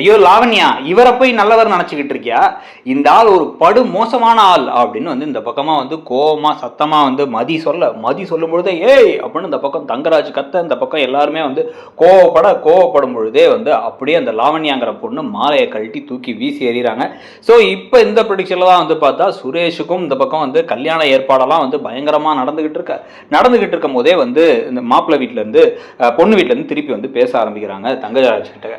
ஐயோ லாவண்யா, இவரை போய் நல்லவர் நினச்சிக்கிட்டு இருக்கியா? இந்த ஆள் ஒரு படு மோசமான ஆள் அப்படின்னு வந்து இந்த பக்கமாக வந்து கோவமா சத்தமாக வந்து மதி சொல்லும் பொழுதே ஏய் அப்படின்னு இந்த பக்கம் தங்கராஜ் கத்த, இந்த பக்கம் எல்லாருமே வந்து கோவப்படும் பொழுதே வந்து அப்படியே அந்த லாவண்யாங்கிற பொண்ணு மாலையை கழட்டி தூக்கி வீசி எறிகிறாங்க. ஸோ இப்போ இந்த ப்ரொடிக்ஷனில் தான் வந்து பார்த்தா சுரேஷுக்கும் இந்த பக்கம் வந்து கல்யாண ஏற்பாடெல்லாம் வந்து பயங்கரமாக நடந்துகிட்டு இருக்கும் போதே வந்து இந்த மாப்பிள்ளை வீட்டிலேருந்து பொண்ணு வீட்டிலேருந்து திருப்பி வந்து பேச ஆரம்பிக்கிறாங்க தங்கராஜ் கிட்ட.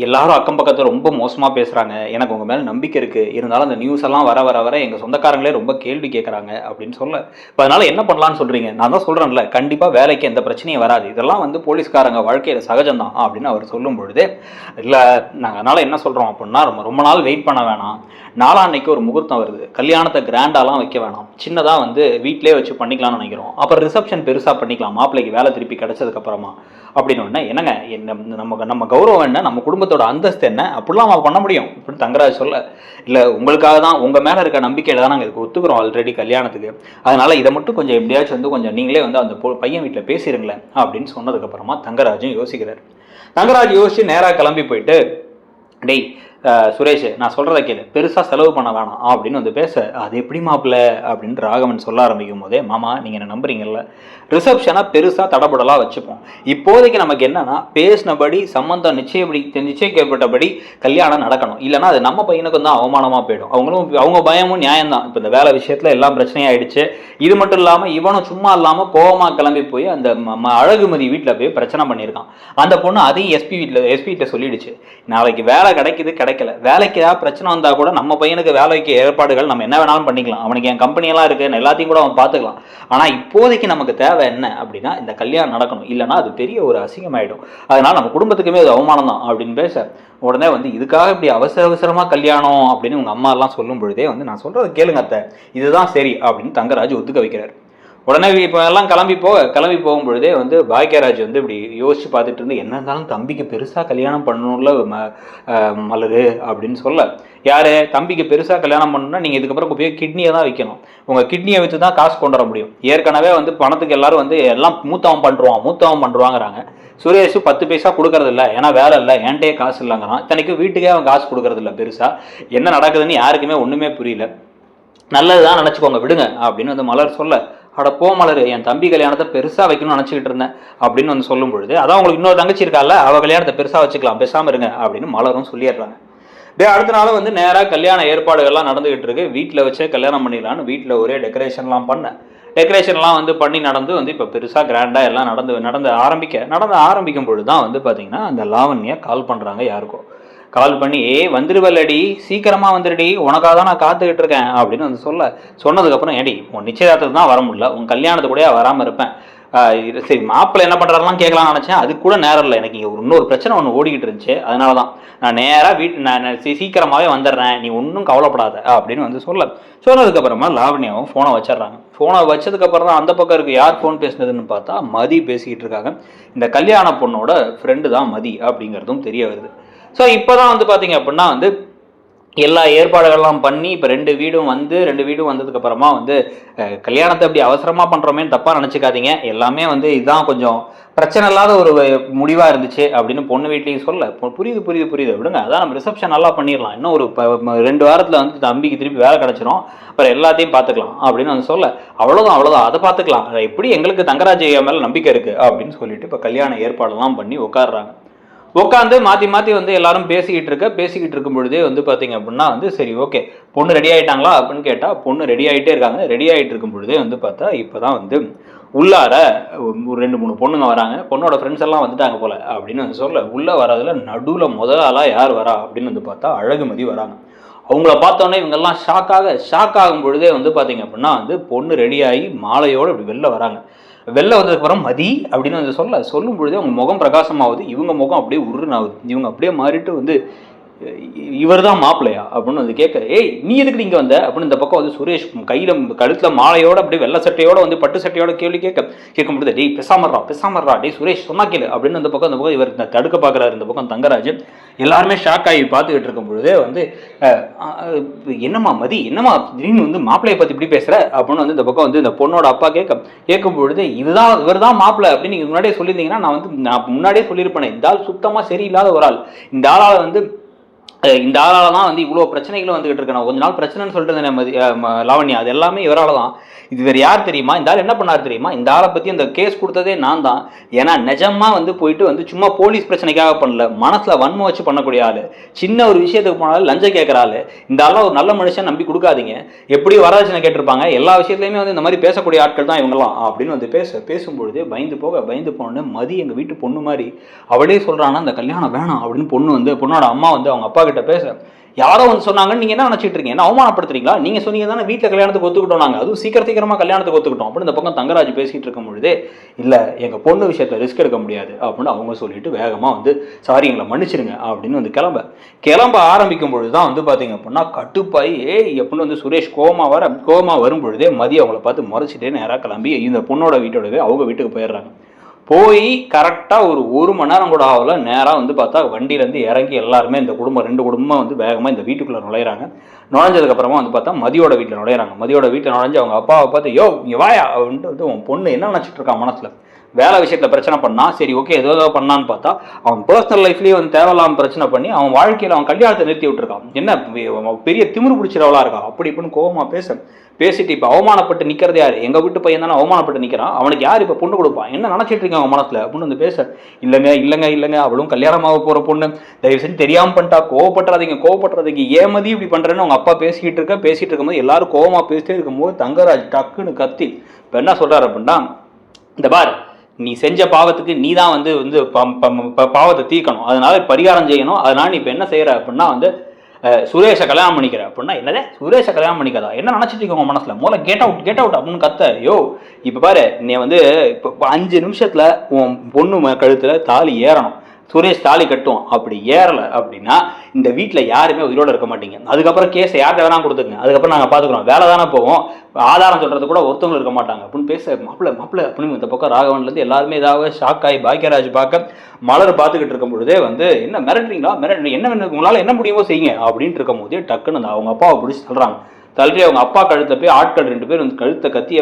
எல்லாரும் அக்கம் பக்கத்தில் ரொம்ப மோசமாக பேசுகிறாங்க, எனக்கு உங்கள் மேலே நம்பிக்கை இருக்குது, இருந்தாலும் அந்த நியூஸ் எல்லாம் வர எங்கள் சொந்தக்காரங்களே ரொம்ப கேள்வி கேட்குறாங்க அப்படின்னு சொல்ல, இப்போ அதனால் என்ன பண்ணலான்னு சொல்கிறீங்க? நான் தான் சொல்கிறேன்ல, கண்டிப்பாக வேலைக்கு எந்த பிரச்சனையும் வராது, இதெல்லாம் வந்து போலீஸ்காரங்க வாழ்க்கையில் சகஜம்தான் அப்படின்னு அவர் சொல்லும் பொழுது, இல்லை நாங்கள் அதனால் என்ன சொல்கிறோம் அப்படின்னா, ரொம்ப நாள் வெயிட் பண்ண வேணாம், நாளான்னைக்கு ஒரு முகூர்த்தம் வருது, கல்யாணத்தை கிராண்டாலாம் வைக்க வேணாம், சின்னதாக வந்து வீட்டிலே வச்சு பண்ணிக்கலாம்னு நினைக்கிறோம், அப்புறம் ரிசப்ஷன் பெருசாக பண்ணிக்கலாம் மாப்பிள்ளைக்கு வேலை திருப்பி கிடைச்சதுக்கப்புறமா அப்படின்னு. என்னங்க நம்ம கௌரவம் என்ன, நம்ம குடும்பத்தோட அந்தஸ்து என்ன, அப்படிலாம் அவன் பண்ண முடியும் அப்படின்னு தங்கராஜ் சொல்ல, இல்லை உங்களுக்காக தான், உங்கள் மேலே இருக்க நம்பிக்கையில் தான் நாங்கள் இதுக்கு ஒத்துக்கிறோம் ஆல்ரெடி கல்யாணத்துக்கு, அதனால் இதை மட்டும் கொஞ்சம் எப்படியாச்சும் வந்து கொஞ்சம் நீங்களே வந்து அந்த பையன் வீட்டில் பேசிடுங்களேன் அப்படின்னு சொன்னதுக்கப்புறமா தங்கராஜும் யோசிக்கிறார். தங்கராஜ் யோசிச்சு நேராக கிளம்பி போயிட்டு, டேய் சுரேஷ், நான் சொல்கிறத கேளு, பெருசாக செலவு பண்ண வேணாம் அப்படின்னு வந்து பேச, அது எப்படி மாப்பிள்ள அப்படின்னு ராகவன் சொல்ல ஆரம்பிக்கும் போதே, மாமா நீங்கள் என்ன நம்புறீங்கல்ல, ரிசப்ஷனாக பெருசாக தடபடலாக வச்சுப்போம், இப்போதைக்கு நமக்கு என்னன்னா பேசினபடி சம்மந்தம் நிச்சயிக்கப்பட்டபடி கல்யாணம் நடக்கணும், இல்லைனா அது நம்ம பையனுக்கு தான் அவமானமாக போயிடும், அவங்க பயமும் நியாயம்தான். இப்போ இந்த வேலை விஷயத்தில் எல்லாம் பிரச்சனையாயிடுச்சு, இது மட்டும் இல்லாமல் இவனும் சும்மா இல்லாமல் கோவமாக கிளம்பி போய் அந்த அழகுமதி வீட்டில் போய் பிரச்சனை பண்ணியிருக்கான், அந்த பொண்ணு அதையும் எஸ்பிகிட்ட சொல்லிடுச்சு, நாளைக்கு வேலை கிடைக்கல, வேலைக்கு ஏதாவது பிரச்சனை வந்தா கூட நம்ம பையனுக்கு வேலைக்கு ஏற்பாடுகள் நம்ம என்ன வேணாலும் பண்ணிக்கலாம், அவனுக்கு என் கம்பெனியெல்லாம் இருக்கு, எல்லாத்தையும் கூட அவன் பார்த்துக்கலாம், ஆனா இப்போதைக்கு நமக்கு தேவை என்ன அப்படின்னா இந்த கல்யாணம் நடக்கணும், இல்லைன்னா அது பெரிய ஒரு அசிங்கமாயிடும், அதனால நம்ம குடும்பத்துக்குமே அது அவமானம் தான் அப்படின்னு பேச, உடனே வந்து இதுக்காக இப்படி அவசரமா கல்யாணம் அப்படின்னு உங்க அம்மா எல்லாம் சொல்லும் பொழுதே வந்து நான் சொல்றதை கேளுங்க அத்தை, இதுதான் சரி அப்படின்னு தங்கராஜ் ஒத்துக்க வைக்கிறார். உடனே இப்போ எல்லாம் கிளம்பி போகும் பொழுதே வந்து பாக்கியராஜ் வந்து இப்படி யோசிச்சு பார்த்துட்டு இருந்து, என்ன இருந்தாலும் தம்பிக்கு பெருசாக கல்யாணம் பண்ணணும்ல மலரு அப்படின்னு சொல்ல, யாரு தம்பிக்கு பெருசாக கல்யாணம் பண்ணணும்னா நீங்கள் இதுக்கப்புறம் போய் கிட்னியை தான் வைக்கணும், உங்கள் கிட்னியை வச்சு தான் காசு கொண்டு வர முடியும், ஏற்கனவே வந்து பணத்துக்கு எல்லாரும் வந்து எல்லாம் மூத்தவன் பண்ணுறாங்கிறாங்க, சுரேஷ் 10 பைசா கொடுக்கறது இல்லை, ஏன்னா வேலை இல்லை, என்கிட்டயே காசு இல்லைங்கிறான், இத்தனைக்கும் வீட்டுக்கே அவன் காசு கொடுக்கறது இல்லை, பெருசாக என்ன நடக்குதுன்னு யாருக்குமே ஒன்றுமே புரியல, நல்லதுதான் நினச்சிக்கோங்க விடுங்க அப்படின்னு வந்து மலர் சொல்ல, அட போ மலர், என் தம்பி கல்யாணத்தை பெருசாக வைக்கணும்னு நினச்சிக்கிட்டு இருந்தேன் அப்படின்னு வந்து சொல்லும் பொழுது, அதான் உங்களுக்கு இன்னொரு தங்கச்சி இருக்கால, அவள் கல்யாணத்தை பெருசாக வச்சுக்கலாம், பேசாமல் இருங்க அப்படின்னு மலரும் சொல்லிடுறாங்க. அடுத்த நாள் வந்து நேராக கல்யாண ஏற்பாடுகள்லாம் நடந்துகிட்டு இருக்கு, வீட்டில் வச்சே கல்யாணம் பண்ணிடலான்னு வீட்டில் ஒரே டெக்கரேஷன்லாம் வந்து பண்ணி நடந்து வந்து இப்போ பெருசாக கிராண்டாக எல்லாம் நடந்து ஆரம்பிக்கும் பொழுது தான் வந்து பார்த்தீங்கன்னா அந்த லாவண்யா கால் பண்ணுறாங்க, யாருக்கும் கால் பண்ணி, வந்துடுவல்லடி, சீக்கிரமா வந்துடுடி, உனக்காக தான் நான் காத்துக்கிட்டு இருக்கேன் அப்படின்னு வந்து சொன்னதுக்கப்புறம், ஏடி உன் நிச்சயதார்த்தத்துக்கு தான் வர முடியல, உன் கல்யாணத்துக்கு கூட வராமல் இருப்பேன், சரி மாப்பிள்ளை என்ன பண்ணுறாருலாம் கேட்கலாம்னு நினச்சேன், அதுக்கு கூட நேரம் இல்லை, எனக்கு இங்கே இன்னொரு பிரச்சனை ஒன்று ஓடிக்கிட்டு இருந்துச்சு, அதனால தான் நான் நேராக நான் சீக்கிரமாகவே வந்துடுறேன், நீ ஒன்றும் கவலைப்படாத அப்படின்னு வந்து சொன்னதுக்கப்புறமா லாவண்யாவும் ஃபோனை வச்சிடுறாங்க. ஃபோனை வச்சதுக்கப்புறம் தான் அந்த பக்கம் இருக்குது, யார் ஃபோன் பேசுனதுன்னு பார்த்தா மதி பேசிக்கிட்டு இருக்காங்க, இந்த கல்யாண பொண்ணோட ஃப்ரெண்டு தான் மதி அப்படிங்கிறதும் தெரிய வருது. ஸோ இப்போ தான் வந்து பார்த்தீங்க அப்படின்னா வந்து எல்லா ஏற்பாடுகள்லாம் பண்ணி இப்போ ரெண்டு வீடும் வந்ததுக்கப்புறமா வந்து கல்யாணத்தை அப்படி அவசரமாக பண்ணுறோமேன்னு தப்பாக நினச்சிக்காதீங்க, எல்லாமே வந்து இதுதான் கொஞ்சம் பிரச்சனை இல்லாத ஒரு முடிவாக இருந்துச்சு அப்படின்னு பொண்ணு வீட்லேயும் சொல்ல, புரியுது விடுங்க, அதான் நம்ம ரிசப்ஷன் நல்லா பண்ணிடலாம், இன்னும் ஒரு 2 வாரத்தில் வந்து தம்பிக்கு திருப்பி வேலை கிடச்சிரும், அப்புறம் எல்லாத்தையும் பார்த்துக்கலாம் அப்படின்னு வந்து சொல்ல, அவ்வளோதான் அதை பார்த்துக்கலாம், எப்படி எங்களுக்கு தங்கராஜ் மேலே நம்பிக்கை இருக்குது அப்படின்னு சொல்லிட்டு இப்போ கல்யாண ஏற்பாடெல்லாம் பண்ணி உட்காந்து மாற்றி வந்து எல்லாரும் பேசிக்கிட்டு இருக்கும் பொழுதே வந்து பார்த்தீங்க அப்படின்னா வந்து சரி ஓகே பொண்ணு ரெடி ஆகிட்டாங்களா அப்படின்னு கேட்டால் பொண்ணு ரெடி ஆகிட்டே இருக்காங்க. ரெடி ஆகிட்டு இருக்கும் பொழுதே வந்து பார்த்தா இப்போ தான் வந்து உள்ளார ஒரு 2-3 பொண்ணுங்க வராங்க, பொண்ணோட ஃப்ரெண்ட்ஸ் எல்லாம் வந்துட்டாங்க போல அப்படின்னு வந்து சொல்ல, உள்ளே வராதில் நடுவில் முதல் ஆளாக யார் வரா அப்படின்னு வந்து பார்த்தா அழகுமதி வராங்க. அவங்கள பார்த்தோன்னே இவங்கெல்லாம் ஷாக் ஆகும் பொழுதே வந்து பார்த்தீங்க அப்படின்னா வந்து பொண்ணு ரெடியாகி மாலையோடு இப்படி வெளில வந்ததுக்கப்புறம் மதி அப்படின்னு வந்து சொல்லும் பொழுதே அவங்க முகம் பிரகாசமாகுது, இவங்க முகம் அப்படியே உருன்னு ஆகுது, இவங்க அப்படியே மாறிட்டு வந்து இவர் தான் மாப்பிள்ளையா அப்படின்னு வந்து கேட்க, ஏய் நீ எதுக்கு இங்கே வந்த அப்படின்னு இந்த பக்கம் வந்து சுரேஷ் கையில் கழுத்தில் மாலையோட அப்படியே வெள்ளை சட்டையோட வந்து பட்டு சட்டையோட கேள்வி கேட்க முடியுது. டேய் பெசாமர்றா டேய் சுரேஷ் சொன்னா கேளு அப்படின்னு அந்த பக்கம் இவர் தடுக்க பார்க்குறாரு. இந்த பக்கம் தங்கராஜ் எல்லாருமே ஷாக் ஆகி பார்த்துக்கிட்டு இருக்கும் பொழுதே வந்து என்னம்மா மதி என்னம்மா திடீர்னு வந்து மாப்பிள்ளையை பற்றி இப்படி பேசுகிற அப்படின்னு வந்து இந்த பக்கம் வந்து இந்த பொண்ணோட அப்பா கேட்கும் பொழுது இவர் தான் மாப்பிள்ளை அப்படின்னு நீங்கள் முன்னாடியே சொல்லியிருந்தீங்கன்னா நான் முன்னாடியே சொல்லியிருப்பேன். இந்த ஆள் சுத்தமாக சரியில்லாத ஒரு ஆள். இந்த ஆளால் வந்து இந்த ஆளால தான் வந்து இவ்வளோ பிரச்சனைகளும் வந்துகிட்டு இருக்கு. நான் கொஞ்ச நாள் பிரச்சனைன்னு சொல்லிட்டு லாவண்யா, அது எல்லாமே இவரால் தான். இது வேறு யார் தெரியுமா? இந்த ஆள் என்ன பண்ணார் தெரியுமா? இந்த ஆளை பற்றி அந்த கேஸ் கொடுத்ததே நான் தான். ஏன்னா நிஜமாக வந்து போயிட்டு வந்து சும்மா போலீஸ் பிரச்சனைக்காக பண்ணல, மனசில் வன்மம் வச்சு பண்ணக்கூடிய ஆள். சின்ன ஒரு விஷயத்துக்கு போனாலும் லஞ்சம் கேட்குற ஆள். இந்த ஆளாக ஒரு நல்ல மனுஷன் நம்பி கொடுக்காதீங்க. எப்படி வரதட்சணை கேட்டிருப்பாங்க, எல்லா விஷயத்துலையுமே வந்து இந்த மாதிரி பேசக்கூடிய ஆட்கள் தான் இவங்கலாம் அப்படின்னு வந்து பேசும்பொழுதே பயந்து போனோன்னு மதி எங்கள் வீட்டு பொண்ணு மாதிரி அவளே சொல்கிறான்னா அந்த கல்யாணம் வேணாம் அப்படின்னு பொண்ணோட அம்மா வந்து அவங்க அப்பா கிட்ட பேச, யாரோ வந்து சொன்னாங்கன்னு நீங்க என்ன நினைச்சிட்டு இருக்கீங்க? என்ன அவமானப்படுத்துறீங்களா? நீங்க சொன்னீங்க தானே வீட்டில் கல்யாணத்துக்கு ஒத்துக்கிட்டோம், நாங்கள் அதுவும் சீக்கிரமா கல்யாணத்துக்கு ஒத்துக்கிட்டோம் அப்படின்னு இந்த பக்கம் தங்கராஜ் பேசிட்டு இருக்கும் பொழுதே, இல்லை எங்க பொண்ணு விஷயத்துல ரிஸ்க் எடுக்க முடியாது அப்படின்னு அவங்க சொல்லிட்டு வேகமா வந்து சாரி எங்களை மன்னிச்சிருங்க அப்படின்னு வந்து கிளம்ப ஆரம்பிக்கும் பொழுதுதான் வந்து பாத்தீங்க அப்படின்னா கட்டுப்பாய் அப்படின்னு வந்து சுரேஷ் கோமா வரும் பொழுதே மதி அவங்கள பார்த்து முறைச்சிட்டே நேராக கிளம்பி இந்த பொண்ணோட வீட்டோடவே அவங்க வீட்டுக்கு போயிடுறாங்க. போய் கரெக்டாக ஒரு மணி நேரம் கூட ஆகல, நேராக வந்து பார்த்தா வண்டியிலேருந்து இறங்கி எல்லாருமே இந்த ரெண்டு குடும்பம் வந்து வேகமாக இந்த வீட்டுக்குள்ளே நுழையிறாங்க. நுழைஞ்சதுக்கப்புறமா வந்து பார்த்தா மதியோட வீட்டில் நுழையிறாங்க. மதியோட வீட்டில் நுழைஞ்சு அவங்க அப்பாவை பார்த்து, யோ இங்கே வாயா அப்படின்ட்டு வந்து உன் பொண்ணு என்ன நினச்சிட்டு இருக்கான் மனசில், வேலை விஷயத்தில் பிரச்சனை பண்ணா சரி ஓகே ஏதோ பண்ணான்னு பார்த்தா அவன் பர்சனல் லைஃப்லேயே வந்து தேவையில்லாமல் பிரச்சனை பண்ணி அவன் வாழ்க்கையில் அவன் கல்யாணத்தை நிறுத்தி விட்டுருக்கான். என்ன பெரிய திமிரு பிடிச்சிடவளா இருக்கா அப்படி இப்படின்னு கோவமாக பேசிட்டு இப்போ அவமானப்பட்டு நிற்கிறது யார்? எங்கள் வீட்டு பையன் தானே அவமானப்பட்டு நிற்கிறான், அவனுக்கு யார் இப்போ பொண்ணு கொடுப்பான், என்ன நினச்சிட்டு இருக்கேன் அவன் மனசில் அப்படின்னு வந்து பேச, இல்லைங்க அவளும் கல்யாணமாக போகிற பொண்ணு, தயவு செஞ்சு தெரியாமல் பண்ணிட்டா, கோவப்படுறதுக்கு ஏமதி இப்படி பண்ணுறேன்னு அவங்க அப்பா பேசிகிட்டு இருக்கும்போது எல்லாரும் கோவமாக பேசிட்டே இருக்கும்போது தங்கராஜ் டக்குன்னு கத்தி இப்போ என்ன சொல்கிறார் அப்படின்னா, இந்த பார் நீ செஞ்ச பாவத்துக்கு நீ தான் வந்து பாவத்தை தீர்க்கணும், அதனால பரிகாரம் செய்யணும், அதனால நீ இப்போ என்ன செய்கிற அப்படின்னா வந்து சுரேஷை கல்யாணம் பண்ணிக்கிற அப்படின்னா, என்னதே சுரேஷை கல்யாணம் பண்ணிக்கிறதா, என்ன நினச்சிட்டு இருக்கோங்க மனசில், முதல்ல கெட் அவுட் அப்படின்னு கத்த. யோ இப்போ பாரு நீ வந்து இப்போ 5 நிமிஷத்தில் உன் பொண்ணு கழுத்தில் தாலி ஏறணும், சுரேஷ் தாலி கட்டுவோம், அப்படி ஏறலை அப்படின்னா இந்த வீட்டில் யாருமே உயிரோடு இருக்க மாட்டீங்க. அதுக்கப்புறம் கேஸை யார்கிட்ட வேணா கொடுத்துங்க, அதுக்கப்புறம் நாங்கள் பார்த்துக்குறோம், வேலை தானே போவோம், ஆதாரம் சொல்கிறது கூட ஒருத்தவங்க இருக்க மாட்டாங்க அப்படின்னு பேச, மாப்பிள்ளை அப்படின்னு இந்த பக்கம் ராகவன்லேருந்து எல்லாருமே ஏதாவது ஷாக் ஆகி பாக்கியராஜ் பார்க்க மலர் பார்த்துக்கிட்டு இருக்கும் பொழுதே வந்து என்ன மிரட்டுறீங்களா, என்ன உங்களால் என்ன முடியுமோ செய்யுங்க அப்படின்ட்டு இருக்கும் போதே டக்குன்னு அந்த அவங்க அப்பாவை பிடிச்சி சொல்கிறாங்க. தள்ளி அவங்க அப்பா கழுத்தை போய் ஆட்கள் 2 பேர் வந்து கழுத்தை கத்தியை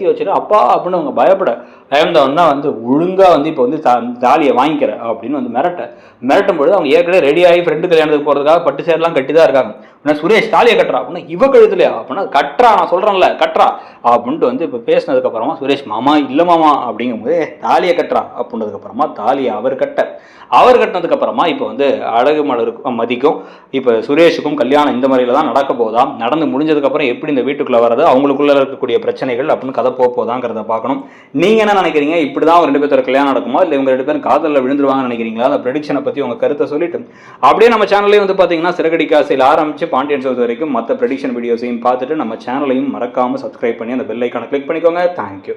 வச்சுட்டு அப்பா அப்படின்னு அவங்க பயந்தவன் தான் வந்து ஒழுங்காக வந்து இப்போ வந்து தாலியை வாங்கிக்கிற அப்படின்னு வந்து மிரட்டும் பொழுது அவங்க ஏற்கனவே ரெடி ஆகி ஃப்ரெண்டு கல்யாணத்துக்கு போகிறதுக்காக பட்டு சேரெல்லாம் கட்டி தான் இருக்காங்க. ஆனால் சுரேஷ் தாலியை கட்டுறா அப்படின்னா இவ கழுத்துலையா அப்படின்னா கட்டுறா, நான் சொல்கிறேன்ல கட்டுறா அப்படின்ட்டு வந்து இப்போ பேசினதுக்கப்புறமா சுரேஷ் மாமா இல்லை மாமா அப்படிங்கும்போது தாலியை கட்டுறா அப்படின்றதுக்கப்புறமா தாலியை அவர் கட்டினதுக்கப்புறமா இப்போ வந்து அழகு மலருக்கும் மதிக்கும் இப்போ சுரேஷுக்கும் கல்யாணம் இந்த மாதிரில தான் நடக்க போதாம். நடந்து முடிஞ்சதுக்கப்புறம் எப்படி இந்த வீட்டுக்குள்ளே வர்றது, அவங்களுக்குள்ளே இருக்கக்கூடிய பிரச்சனைகள் அப்படின்னு கதை போதாங்கிறத பார்க்கணும். நீங்கள் என்ன நினைக்கிறீங்க? இப்படி தான் 2 பேர்த்தோட கல்யாணம் நடக்குமா, இல்லை இவங்க 2 பேரும் காதலில் விழுந்துருவாங்கன்னு நினைக்கிறீங்களா? அந்த ப்ரெடிக்ஷனை பற்றி உங்கள் கருத்தை சொல்லிட்டு அப்படியே நம்ம சேனல்லே வந்து பார்த்தீங்கன்னா சிறகடி காசையில் ஆரம்பித்து பாண்டியன் சோது வரைக்கும் மற்ற ப்ரெடிக்ஷன் வீடியோஸையும் பார்த்துட்டு நம்ம சேனலையும் மறக்காமல் சப்ஸ்கிரைப் பண்ணி அந்த பெல் ஐக்கானை கிளிக் பண்ணிக்கோங்க. தேங்க்யூ.